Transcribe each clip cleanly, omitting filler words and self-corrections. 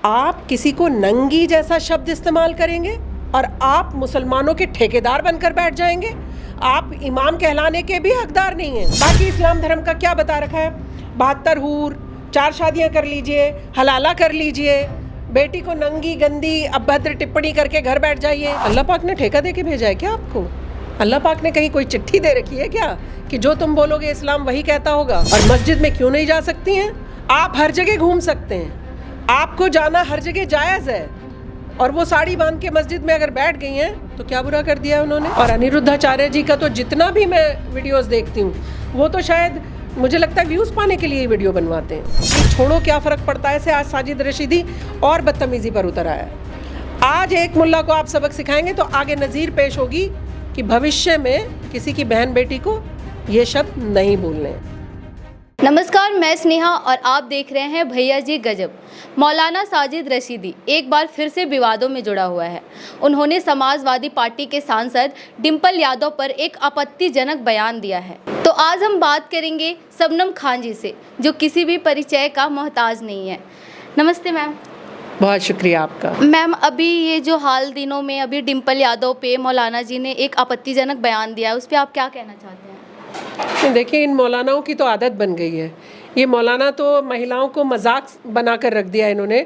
आप किसी को नंगी जैसा शब्द इस्तेमाल करेंगे और आप मुसलमानों के ठेकेदार बनकर बैठ जाएंगे। आप इमाम कहलाने के भी हकदार नहीं हैं। बाकी इस्लाम धर्म का क्या बता रखा है? 72 हूर, 4 शादियां कर लीजिए, हलाला कर लीजिए, बेटी को नंगी गंदी अभद्र टिप्पणी करके घर बैठ जाइए। अल्लाह पाक ने ठेका दे के भेजा है क्या आपको? अल्लाह पाक ने कहीं कोई चिट्ठी दे रखी है क्या कि जो तुम बोलोगे इस्लाम वही कहता होगा? और मस्जिद में क्यों नहीं जा सकती हैं? आप हर जगह घूम सकते हैं, आपको जाना हर जगह जायज़ है। और वो साड़ी बांध के मस्जिद में अगर बैठ गई हैं तो क्या बुरा कर दिया है उन्होंने? और अनिरुद्धाचार्य जी का तो जितना भी मैं वीडियोस देखती हूँ वो तो शायद मुझे लगता है व्यूज़ पाने के लिए ही वीडियो बनवाते हैं। छोड़ो क्या फ़र्क पड़ता है से आज साजिद रशीदी और बदतमीज़ी पर उतर आया है। आज एक मुल्ला को आप सबक सिखाएंगे तो आगे नज़ीर पेश होगी कि भविष्य में किसी की बहन बेटी को ये शब्द नहीं बोलने। नमस्कार, मैं स्नेहा और आप देख रहे हैं भैया जी गजब। मौलाना साजिद रशीदी एक बार फिर से विवादों में जुड़ा हुआ है। उन्होंने समाजवादी पार्टी के सांसद डिंपल यादव पर एक आपत्तिजनक बयान दिया है। तो आज हम बात करेंगे शबनम खान जी से, जो किसी भी परिचय का मोहताज नहीं है। नमस्ते मैम। बहुत शुक्रिया आपका। मैम, अभी ये जो हाल दिनों में अभी डिंपल यादव पे मौलाना जी ने एक आपत्तिजनक बयान दिया है, उस पर आप क्या कहना चाहते हैं? देखिए, इन मौलानाओं की तो आदत बन गई है। ये मौलाना तो महिलाओं को मजाक बना कर रख दिया इन्होंने।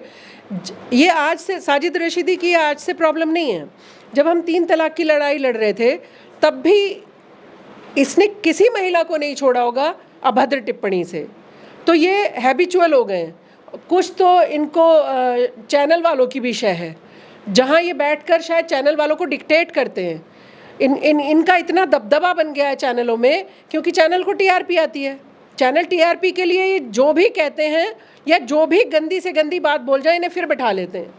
ये आज से साजिद रशीदी की आज से प्रॉब्लम नहीं है। जब हम 3 तलाक की लड़ाई लड़ रहे थे तब भी इसने किसी महिला को नहीं छोड़ा होगा अभद्र टिप्पणी से। तो ये हैबिचुअल हो गए हैं। कुछ तो इनको चैनल वालों की भी शय है, जहाँ ये बैठकर शायद चैनल वालों को डिक्टेट करते हैं। इनका इतना दबदबा बन गया है चैनलों में क्योंकि चैनल को टीआरपी आती है। चैनल टीआरपी के लिए ये जो भी कहते हैं या जो भी गंदी से गंदी बात बोल जाए इन्हें फिर बैठा लेते हैं।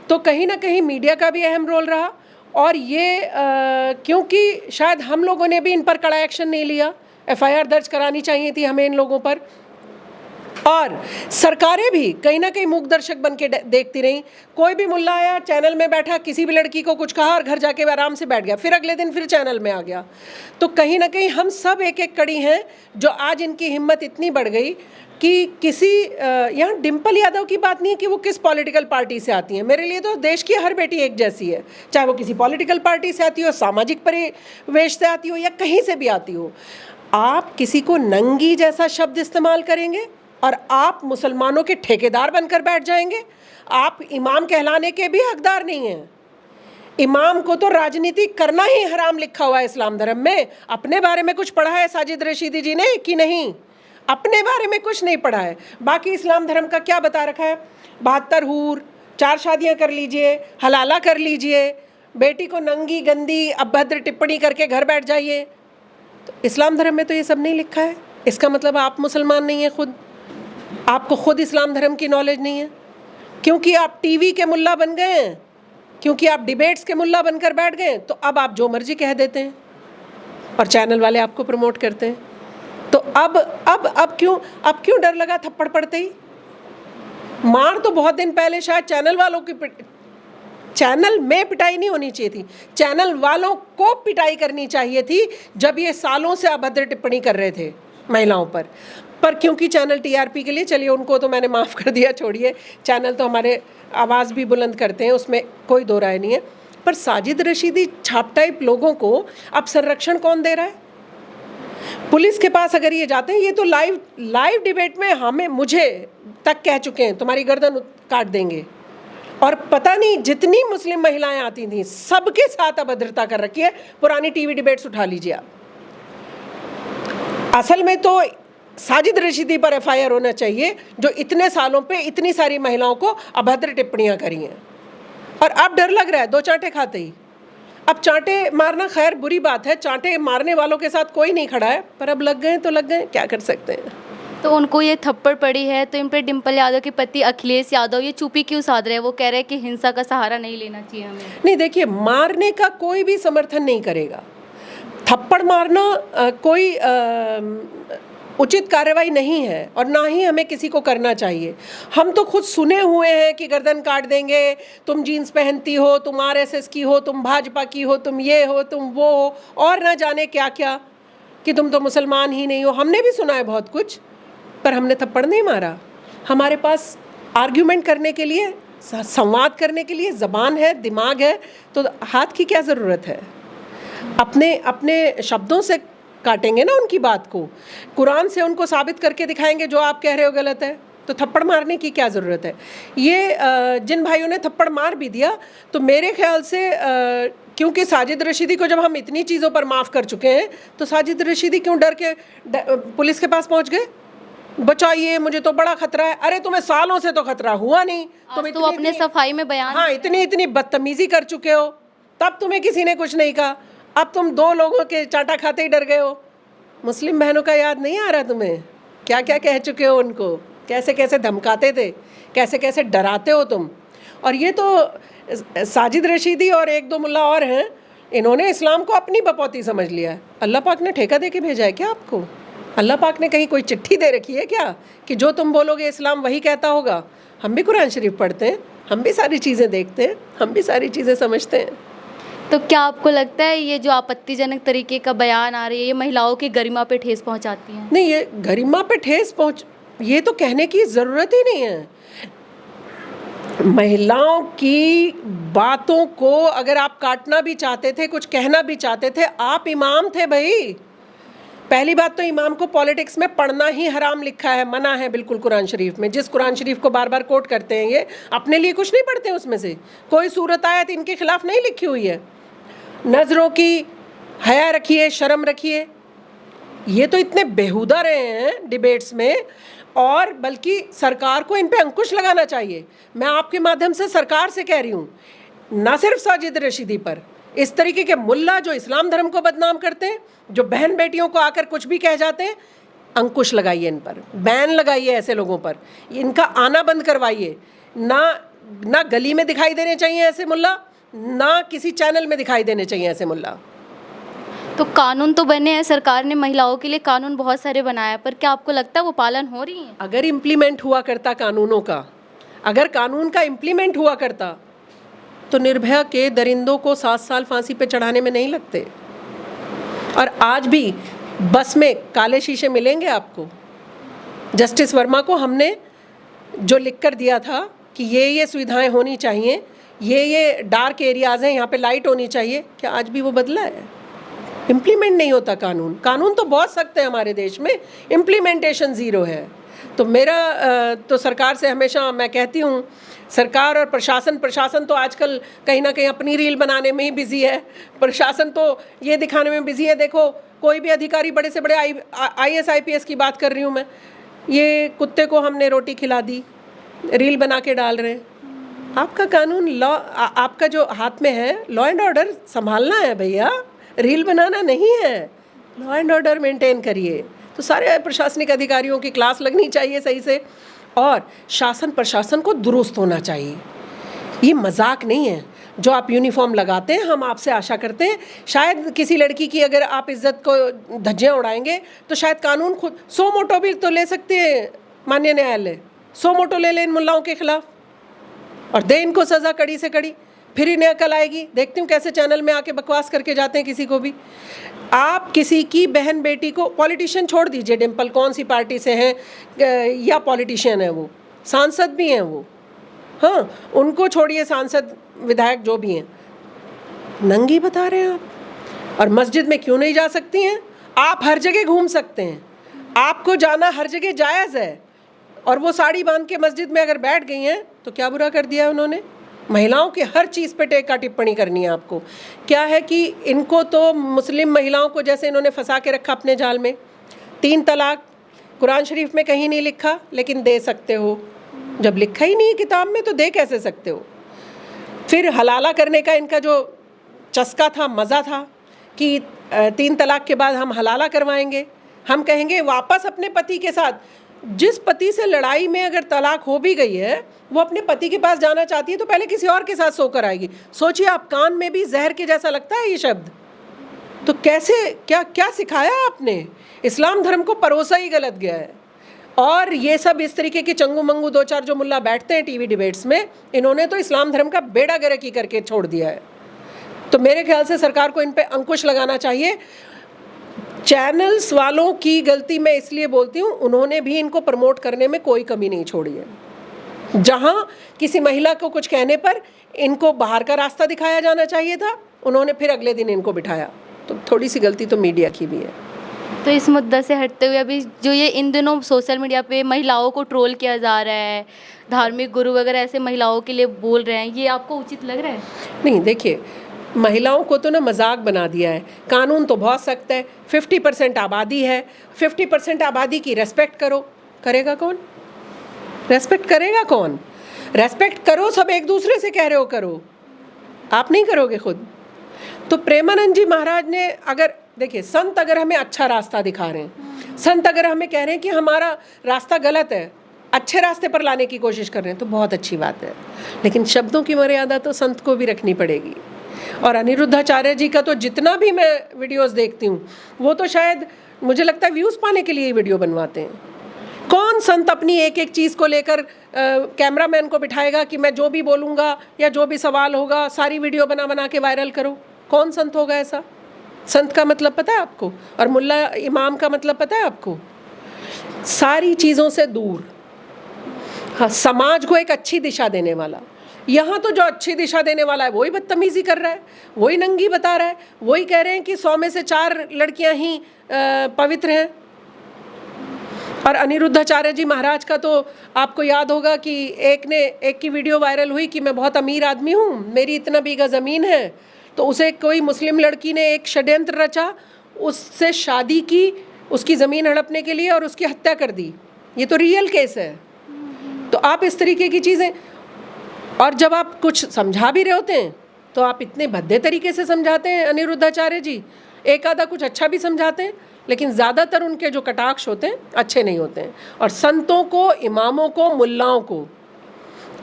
तो कहीं ना कहीं मीडिया का भी अहम रोल रहा। और ये क्योंकि शायद हम लोगों ने भी इन पर कड़ा एक्शन नहीं लिया। एफआईआर दर्ज करानी चाहिए थी हमें इन लोगों पर। और सरकारें भी कहीं ना कहीं मूक दर्शक बन के देखती रहीं। कोई भी मुल्ला आया, चैनल में बैठा, किसी भी लड़की को कुछ कहा और घर जाके आराम से बैठ गया, फिर अगले दिन फिर चैनल में आ गया। तो कहीं ना कहीं हम सब एक एक कड़ी हैं जो आज इनकी हिम्मत इतनी बढ़ गई कि किसी यहाँ डिंपल यादव की बात नहीं है कि वो किस पॉलिटिकल पार्टी से आती हैं। मेरे लिए तो देश की हर बेटी एक जैसी है, चाहे वो किसी पॉलिटिकल पार्टी से आती हो, सामाजिक परिवेश से आती हो या कहीं से भी आती हो। आप किसी को नंगी जैसा शब्द इस्तेमाल करेंगे और आप मुसलमानों के ठेकेदार बनकर बैठ जाएंगे। आप इमाम कहलाने के भी हकदार नहीं हैं। इमाम को तो राजनीति करना ही हराम लिखा हुआ है इस्लाम धर्म में। अपने बारे में कुछ पढ़ा है साजिद रशीदी जी ने कि नहीं? अपने बारे में कुछ नहीं पढ़ा है। बाकी इस्लाम धर्म का क्या बता रखा है? 72 हूर, 4 शादियां कर लीजिए, हलाला कर लीजिए, बेटी को नंगी गंदी अभद्र टिप्पणी करके घर बैठ जाइए। तो इस्लाम धर्म में तो ये सब नहीं लिखा है। इसका मतलब आप मुसलमान नहीं हैं खुद। आपको खुद इस्लाम धर्म की नॉलेज नहीं है क्योंकि आप टीवी के मुल्ला बन गए हैं, क्योंकि आप डिबेट्स के मुल्ला बनकर बैठ गए तो अब आप जो मर्जी कह देते हैं और चैनल वाले आपको प्रमोट करते हैं। तो अब क्यों डर लगा थप्पड़ पड़ते ही? मार तो बहुत दिन पहले शायद चैनल वालों की चैनल में पिटाई नहीं होनी चाहिए थी, चैनल वालों को पिटाई करनी चाहिए थी जब ये सालों से अभद्र टिप्पणी कर रहे थे महिलाओं पर क्योंकि चैनल टीआरपी के लिए, चलिए उनको तो मैंने माफ़ कर दिया, छोड़िए। चैनल तो हमारे आवाज़ भी बुलंद करते हैं, उसमें कोई दो राय नहीं है। पर साजिद रशीदी छाप टाइप लोगों को अब संरक्षण कौन दे रहा है? पुलिस के पास अगर ये जाते हैं, ये तो लाइव डिबेट में मुझे तक कह चुके हैं तुम्हारी गर्दन काट देंगे। और पता नहीं जितनी मुस्लिम महिलाएं आती थीं सबके साथ अभद्रता कर रखी है। पुरानी टीवी डिबेट्स उठा लीजिए आप। असल में तो साजिद रशीदी पर एफआईआर होना चाहिए जो इतने सालों पे इतनी सारी महिलाओं को अभद्र टिप्पणियां करी हैं। और अब डर लग रहा है 2 चांटे खाते ही। अब चांटे मारना खैर बुरी बात है, चांटे मारने वालों के साथ कोई नहीं खड़ा है, पर अब लग गए तो लग गए, क्या कर सकते हैं। तो उनको ये थप्पड़ पड़ी है तो इन पर डिंपल यादव के पति अखिलेश यादव ये चुप्पी क्यों साध रहे हैं? वो कह रहे हैं कि हिंसा का सहारा नहीं लेना चाहिए हमें। नहीं, देखिए, मारने का कोई भी समर्थन नहीं करेगा। थप्पड़ मारना कोई उचित कार्रवाई नहीं है और ना ही हमें किसी को करना चाहिए। हम तो खुद सुने हुए हैं कि गर्दन काट देंगे, तुम जीन्स पहनती हो, तुम आरएसएस की हो, तुम भाजपा की हो, तुम ये हो, तुम वो हो, और ना जाने क्या क्या, कि तुम तो मुसलमान ही नहीं हो। हमने भी सुना है बहुत कुछ, पर हमने थप्पड़ नहीं मारा। हमारे पास आर्ग्यूमेंट करने के लिए संवाद करने के लिए ज़बान है, दिमाग है, तो हाथ की क्या ज़रूरत है? अपने अपने शब्दों से काटेंगे ना उनकी बात को, कुरान से उनको साबित करके दिखाएंगे जो आप कह रहे हो गलत है, तो थप्पड़ मारने की क्या ज़रूरत है? ये जिन भाइयों ने थप्पड़ मार भी दिया, तो मेरे ख्याल से क्योंकि साजिद रशीदी को जब हम इतनी चीज़ों पर माफ़ कर चुके हैं, तो साजिद रशीदी क्यों डर के पुलिस के पास पहुंच गए? बचाइए, मुझे तो बड़ा खतरा है। अरे तुम्हें सालों से तो खतरा हुआ नहीं, तुम तो अपने सफाई में बयान, हाँ, इतनी बदतमीजी कर चुके हो, तब तुम्हें किसी ने कुछ नहीं कहा। अब तुम 2 लोगों के चाटा खाते ही डर गए हो। मुस्लिम बहनों का याद नहीं आ रहा तुम्हें? क्या क्या कह चुके हो उनको, कैसे कैसे धमकाते थे, कैसे कैसे डराते हो तुम। और ये तो साजिद रशीदी और 1-2 मुल्ला और हैं, इन्होंने इस्लाम को अपनी बपौती समझ लिया है। अल्लाह पाक ने ठेका दे के भेजा है क्या आपको? अल्लाह पाक ने कहीं कोई चिट्ठी दे रखी है क्या कि जो तुम बोलोगे इस्लाम वही कहता होगा? हम भी कुरान शरीफ पढ़ते हैं, हम भी सारी चीज़ें देखते हैं, हम भी सारी चीज़ें समझते हैं। तो क्या आपको लगता है ये जो आपत्तिजनक तरीके का बयान आ रही है, ये महिलाओं की गरिमा पे ठेस पहुंचाती है? नहीं, ये गरिमा पे ठेस ये तो कहने की ज़रूरत ही नहीं है। महिलाओं की बातों को अगर आप काटना भी चाहते थे, कुछ कहना भी चाहते थे, आप इमाम थे भाई। पहली बात तो इमाम को पॉलिटिक्स में पढ़ना ही हराम लिखा है, मना है बिल्कुल कुरान शरीफ में। जिस कुरान शरीफ को बार बार कोट करते हैं ये, अपने लिए कुछ नहीं पढ़ते उसमें से, कोई सूरत आयत इनके खिलाफ नहीं लिखी हुई है। नज़रों की हया रखिए, शर्म रखिए। ये तो इतने बेहुदा रहे हैं डिबेट्स में, और बल्कि सरकार को इन पे अंकुश लगाना चाहिए। मैं आपके माध्यम से सरकार से कह रही हूँ, ना सिर्फ साजिद रशीदी पर, इस तरीके के मुल्ला जो इस्लाम धर्म को बदनाम करते हैं, जो बहन बेटियों को आकर कुछ भी कह जाते हैं, अंकुश लगाइए इन पर, बैन लगाइए ऐसे लोगों पर, इनका आना बंद करवाइए। ना गली में दिखाई देने चाहिए ऐसे मुल्ला, ना किसी चैनल में दिखाई देने चाहिए ऐसे मुल्ला। तो कानून तो बने हैं, सरकार ने महिलाओं के लिए कानून बहुत सारे बनाया, पर क्या आपको लगता है वो पालन हो रही है? अगर इम्प्लीमेंट हुआ करता कानूनों का, अगर कानून का इम्प्लीमेंट हुआ करता, तो निर्भया के दरिंदों को 7 साल फांसी पे चढ़ाने में नहीं लगते। और आज भी बस में काले शीशे मिलेंगे आपको। जस्टिस वर्मा को हमने जो लिख कर दिया था कि ये सुविधाएं होनी चाहिए, ये डार्क एरियाज़ हैं, यहाँ पे लाइट होनी चाहिए, क्या आज भी वो बदला है? इम्प्लीमेंट नहीं होता कानून। कानून तो बहुत सख्त है हमारे देश में, इम्प्लीमेंटेशन ज़ीरो है। तो मेरा तो सरकार से हमेशा मैं कहती हूँ, सरकार और प्रशासन तो आजकल कहीं ना कहीं अपनी रील बनाने में ही बिजी है। प्रशासन तो ये दिखाने में बिजी है, देखो कोई भी अधिकारी, बड़े से बड़े IAS IPS की बात कर रही हूँ मैं, ये कुत्ते को हमने रोटी खिला दी, रील बना के डाल रहे हैं। आपका कानून, लॉ आपका जो हाथ में है, लॉ एंड ऑर्डर संभालना है भैया, रील बनाना नहीं है। लॉ एंड ऑर्डर मेंटेन करिए। तो सारे प्रशासनिक अधिकारियों की क्लास लगनी चाहिए सही से, और शासन प्रशासन को दुरुस्त होना चाहिए। ये मजाक नहीं है जो आप यूनिफॉर्म लगाते हैं। हम आपसे आशा करते हैं, शायद किसी लड़की की अगर आप इज्जत को धज्जियाँ उड़ाएंगे तो शायद कानून खुद 100 मोटो भी तो ले सकते हैं माननीय न्यायालय। 100 मोटो ले इन मुल्लाओं के खिलाफ और दे इनको सज़ा कड़ी से कड़ी। फिर इन्हें अकल आएगी। देखती हूँ कैसे चैनल में आके बकवास करके जाते हैं किसी को भी। आप किसी की बहन बेटी को, पॉलिटिशियन छोड़ दीजिए, डिम्पल कौन सी पार्टी से हैं या पॉलिटिशियन है, वो सांसद भी हैं वो, हाँ उनको छोड़िए, सांसद विधायक जो भी हैं, नंगी बता रहे हैं आप। और मस्जिद में क्यों नहीं जा सकती हैं? आप हर जगह घूम सकते हैं, आपको जाना हर जगह जायज़ है। और वो साड़ी बांध के मस्जिद में अगर बैठ गई हैं तो क्या बुरा कर दिया उन्होंने? महिलाओं की हर चीज़ पे टेका टिप्पणी करनी है आपको। क्या है कि इनको तो मुस्लिम महिलाओं को जैसे इन्होंने फंसा के रखा अपने जाल में। 3 तलाक कुरान शरीफ में कहीं नहीं लिखा, लेकिन दे सकते हो। जब लिखा ही नहीं है किताब में तो दे कैसे सकते हो? फिर हलाला करने का इनका जो चस्का था, मज़ा था कि 3 तलाक के बाद हम हलाला करवाएंगे। हम कहेंगे वापस अपने पति के साथ, जिस पति से लड़ाई में अगर तलाक हो भी गई है, वो अपने पति के पास जाना चाहती है तो पहले किसी और के साथ सोकर आएगी। सोचिए आप, कान में भी जहर के जैसा लगता है ये शब्द। तो कैसे, क्या सिखाया आपने? इस्लाम धर्म को परोसा ही गलत गया है। और ये सब इस तरीके के चंगू मंगू 2-4 जो मुल्ला बैठते हैं टीवी डिबेट्स में, इन्होंने तो इस्लाम धर्म का बेड़ा गर्क ही करके छोड़ दिया है। तो मेरे ख्याल से सरकार को इन पे अंकुश लगाना चाहिए। चैनल्स वालों की गलती मैं इसलिए बोलती हूँ, उन्होंने भी इनको प्रमोट करने में कोई कमी नहीं छोड़ी है। जहाँ किसी महिला को कुछ कहने पर इनको बाहर का रास्ता दिखाया जाना चाहिए था, उन्होंने फिर अगले दिन इनको बिठाया। तो थोड़ी सी गलती तो मीडिया की भी है। तो इस मुद्दा से हटते हुए अभी जो ये इन दिनों सोशल मीडिया पे महिलाओं को ट्रोल किया जा रहा है, धार्मिक गुरु वगैरह ऐसे महिलाओं के लिए बोल रहे हैं, ये आपको उचित लग रहा है? नहीं, देखिए, महिलाओं को तो ना मजाक बना दिया है। कानून तो बहुत सख्त है, 50% आबादी है, 50% आबादी की रेस्पेक्ट करो। करेगा कौन? रेस्पेक्ट करेगा कौन? रेस्पेक्ट करो, सब एक दूसरे से कह रहे हो करो, आप नहीं करोगे खुद। तो प्रेमानंद जी महाराज ने अगर, देखिए, संत अगर हमें अच्छा रास्ता दिखा रहे हैं, संत अगर हमें कह रहे हैं कि हमारा रास्ता गलत है, अच्छे रास्ते पर लाने की कोशिश कर रहे हैं, तो बहुत अच्छी बात है। लेकिन शब्दों की मर्यादा तो संत को भी रखनी पड़ेगी। और अनिरुद्धाचार्य जी का तो जितना भी मैं वीडियोस देखती हूँ, वो तो शायद मुझे लगता है व्यूज़ पाने के लिए ही वीडियो बनवाते हैं। कौन संत अपनी एक एक चीज़ को लेकर कैमरामैन को बिठाएगा कि मैं जो भी बोलूँगा या जो भी सवाल होगा सारी वीडियो बना बना के वायरल करो? कौन संत होगा ऐसा? संत का मतलब पता है आपको? और मुल्ला इमाम का मतलब पता है आपको? सारी चीज़ों से दूर, हाँ, समाज को एक अच्छी दिशा देने वाला। यहाँ तो जो अच्छी दिशा देने वाला है वही बदतमीज़ी कर रहा है, वही नंगी बता रहा है, वही कह रहे हैं कि 100 में से 4 लड़कियाँ ही पवित्र हैं। और अनिरुद्धाचार्य जी महाराज का तो आपको याद होगा कि एक की वीडियो वायरल हुई कि मैं बहुत अमीर आदमी हूँ, मेरी इतना बीघा ज़मीन है, तो उसे कोई मुस्लिम लड़की ने एक षड्यंत्र रचा, उससे शादी की, उसकी ज़मीन हड़पने के लिए, और उसकी हत्या कर दी। ये तो रियल केस है। तो आप इस तरीके की चीज़ें, और जब आप कुछ समझा भी रहे होते हैं तो आप इतने भद्दे तरीके से समझाते हैं अनिरुद्धाचार्य जी। एक आधा कुछ अच्छा भी समझाते हैं, लेकिन ज़्यादातर उनके जो कटाक्ष होते हैं अच्छे नहीं होते हैं। और संतों को, इमामों को, मुल्लाओं को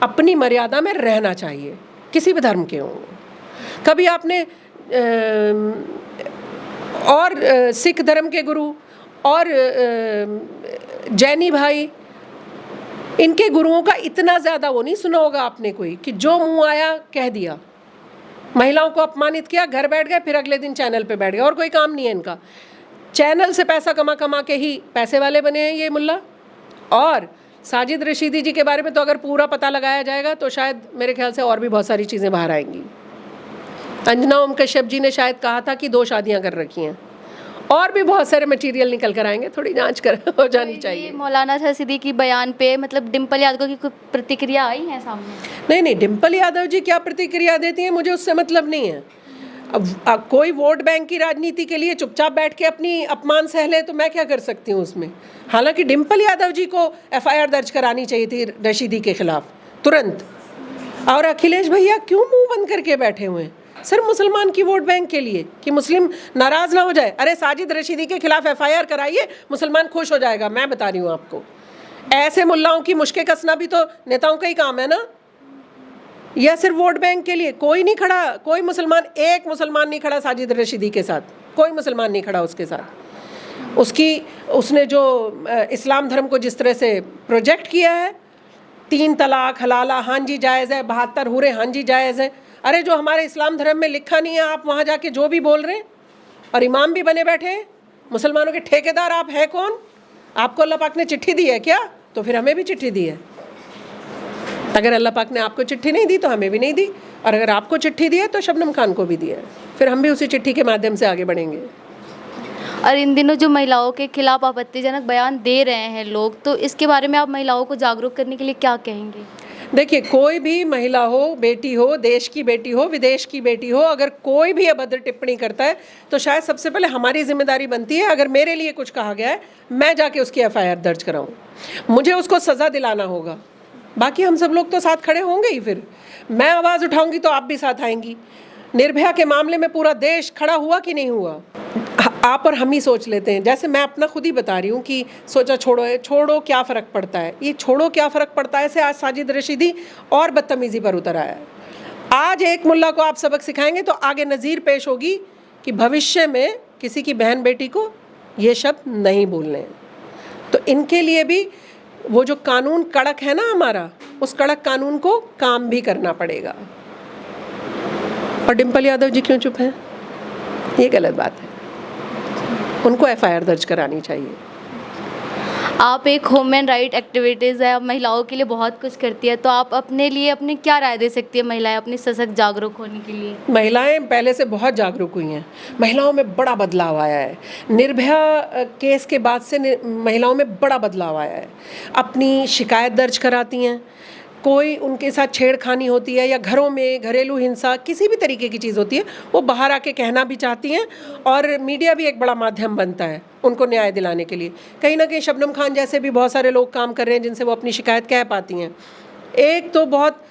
अपनी मर्यादा में रहना चाहिए, किसी भी धर्म के हों। कभी आपने सिख धर्म के गुरु और जैनी भाई, इनके गुरुओं का इतना ज़्यादा वो नहीं सुना होगा आपने कोई, कि जो मुंह आया कह दिया, महिलाओं को अपमानित किया, घर बैठ गए, फिर अगले दिन चैनल पे बैठ गए, और कोई काम नहीं है इनका। चैनल से पैसा कमा कमा के ही पैसे वाले बने हैं ये मुल्ला। और साजिद रशीदी जी के बारे में तो अगर पूरा पता लगाया जाएगा तो शायद मेरे ख्याल से और भी बहुत सारी चीज़ें बाहर आएंगी। अंजना ओम कश्यप जी ने शायद कहा था कि 2 शादियां कर रखी हैं, और भी बहुत सारे मटेरियल निकल कर आएंगे, थोड़ी जांच कर हो जानी चाहिए। मौलाना रशीदी की बयान पे मतलब डिम्पल यादव की कोई प्रतिक्रिया आई है सामने? नहीं, डिम्पल यादव जी क्या प्रतिक्रिया देती हैं मुझे उससे मतलब नहीं है। अब कोई वोट बैंक की राजनीति के लिए चुपचाप बैठ के अपनी अपमान सह ले तो मैं क्या कर सकती हूँ उसमें। हालांकि डिम्पल यादव जी को FIR दर्ज करानी चाहिए थी रशीदी के खिलाफ तुरंत। और अखिलेश भैया क्यों मुंह बंद करके बैठे हुए हैं सिर्फ मुसलमान की वोट बैंक के लिए, कि मुस्लिम नाराज़ ना हो जाए? अरे साजिद रशीदी के खिलाफ FIR कराइए, मुसलमान खुश हो जाएगा। मैं बता रही हूँ आपको, ऐसे मुल्लाओं की मुश्कें कसना भी तो नेताओं का ही काम है ना। या सिर्फ वोट बैंक के लिए कोई नहीं खड़ा, कोई मुसलमान, एक मुसलमान नहीं खड़ा साजिद रशीदी के साथ, कोई मुसलमान नहीं खड़ा उसके साथ। उसने जो इस्लाम धर्म को जिस तरह से प्रोजेक्ट किया है, 3 तलाक, हलाला हाँ जी जायज़ है, 72 हूरे हाँ जी जायज़ है। अरे जो हमारे इस्लाम धर्म में लिखा नहीं है, आप वहाँ जाके जो भी बोल रहे हैं, और इमाम भी बने बैठे हैं। मुसलमानों के ठेकेदार आप हैं कौन? आपको अल्लाह पाक ने चिट्ठी दी है क्या? तो फिर हमें भी चिट्ठी दी है। अगर अल्लाह पाक ने आपको चिट्ठी नहीं दी तो हमें भी नहीं दी, और अगर आपको चिट्ठी दी है तो शबनम खान को भी दी है, फिर हम भी उसी चिट्ठी के माध्यम से आगे बढ़ेंगे। और इन दिनों जो महिलाओं के खिलाफ आपत्तिजनक बयान दे रहे हैं लोग, तो इसके बारे में आप महिलाओं को जागरूक करने के लिए क्या कहेंगे? देखिए, कोई भी महिला हो, बेटी हो, देश की बेटी हो, विदेश की बेटी हो, अगर कोई भी अभद्र टिप्पणी करता है तो शायद सबसे पहले हमारी जिम्मेदारी बनती है, अगर मेरे लिए कुछ कहा गया है मैं जाके उसकी FIR दर्ज कराऊं, मुझे उसको सज़ा दिलाना होगा। बाकी हम सब लोग तो साथ खड़े होंगे ही। फिर मैं आवाज़ उठाऊंगी तो आप भी साथ आएंगी। निर्भया के मामले में पूरा देश खड़ा हुआ कि नहीं हुआ? आप और हम ही सोच लेते हैं। जैसे मैं अपना खुद ही बता रही हूँ कि सोचा छोड़ो क्या फ़र्क पड़ता है, ये छोड़ो क्या फ़र्क पड़ता है से आज साजिद रशीदी और बदतमीज़ी पर उतर आया है। आज एक मुल्ला को आप सबक सिखाएंगे तो आगे नज़ीर पेश होगी कि भविष्य में किसी की बहन बेटी को ये शब्द नहीं बोलने हैं। तो इनके लिए भी वो जो कानून कड़क है ना हमारा, उस कड़क कानून को काम भी करना पड़ेगा। और डिम्पल यादव जी क्यों चुप हैं? ये गलत बात है, उनको FIR दर्ज करानी चाहिए। आप एक ह्यूमन राइट एक्टिविटीज़ है, आप महिलाओं के लिए बहुत कुछ करती है, तो आप अपने लिए अपनी क्या राय दे सकती है महिलाएं अपनी सशक्त जागरूक होने के लिए? महिलाएं पहले से बहुत जागरूक हुई हैं, महिलाओं में बड़ा बदलाव आया है। निर्भया केस के बाद से महिलाओं में बड़ा बदलाव आया है। अपनी शिकायत दर्ज कराती हैं, कोई उनके साथ छेड़खानी होती है या घरों में घरेलू हिंसा किसी भी तरीके की चीज़ होती है, वो बाहर आके कहना भी चाहती हैं और मीडिया भी एक बड़ा माध्यम बनता है उनको न्याय दिलाने के लिए। कहीं ना कहीं शबनम खान जैसे भी बहुत सारे लोग काम कर रहे हैं जिनसे वो अपनी शिकायत कह पाती हैं। एक तो बहुत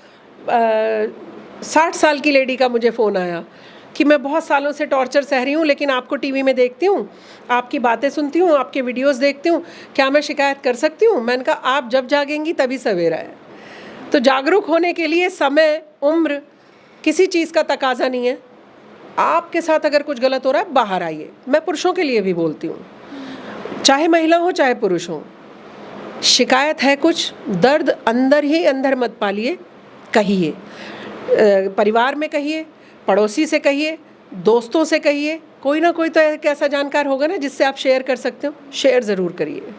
60 साल की लेडी का मुझे फ़ोन आया कि मैं बहुत सालों से टॉर्चर सह रही हूँ, लेकिन आपको टीवी में देखती हूँ, आपकी बातें सुनती हूँ, आपके वीडियोस देखती हूँ, क्या मैं शिकायत कर सकती हूँ? मैंने कहा आप जब जागेंगी तभी सवेरा है। तो जागरूक होने के लिए समय, उम्र, किसी चीज़ का तकाजा नहीं है। आपके साथ अगर कुछ गलत हो रहा है, बाहर आइए। मैं पुरुषों के लिए भी बोलती हूँ, चाहे महिला हो चाहे पुरुष हो, शिकायत है कुछ, दर्द अंदर ही अंदर मत पालिए, कहिए। परिवार में कहिए, पड़ोसी से कहिए, दोस्तों से कहिए, कोई ना कोई तो एक ऐसा जानकार होगा ना जिससे आप शेयर कर सकते हो, शेयर ज़रूर करिए।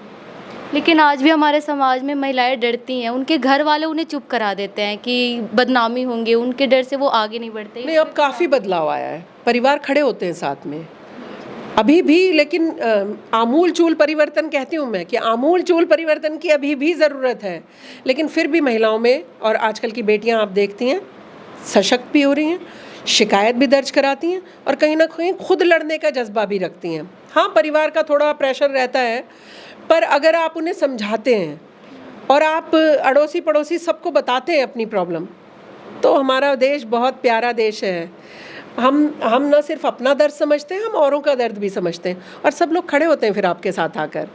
लेकिन आज भी हमारे समाज में महिलाएं डरती हैं, उनके घर वाले उन्हें चुप करा देते हैं कि बदनामी होंगे, उनके डर से वो आगे नहीं बढ़ते। नहीं, अब काफ़ी बदलाव आया है, परिवार खड़े होते हैं साथ में अभी भी, लेकिन आमूल चूल परिवर्तन कहती हूँ मैं कि आमूल चूल परिवर्तन की अभी भी ज़रूरत है। लेकिन फिर भी महिलाओं में, और आजकल की बेटियाँ आप देखती हैं, सशक्त भी हो रही हैं, शिकायत भी दर्ज कराती हैं और कहीं ना कहीं खुद लड़ने का जज्बा भी रखती हैं। हाँ, परिवार का थोड़ा प्रेशर रहता है, पर अगर आप उन्हें समझाते हैं और आप अड़ोसी पड़ोसी सबको बताते हैं अपनी प्रॉब्लम, तो हमारा देश बहुत प्यारा देश है। हम न सिर्फ अपना दर्द समझते हैं, हम औरों का दर्द भी समझते हैं और सब लोग खड़े होते हैं फिर आपके साथ आकर।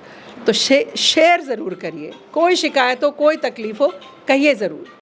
तो शेयर ज़रूर करिए, कोई शिकायत हो, कोई तकलीफ़ हो, कहिए ज़रूर।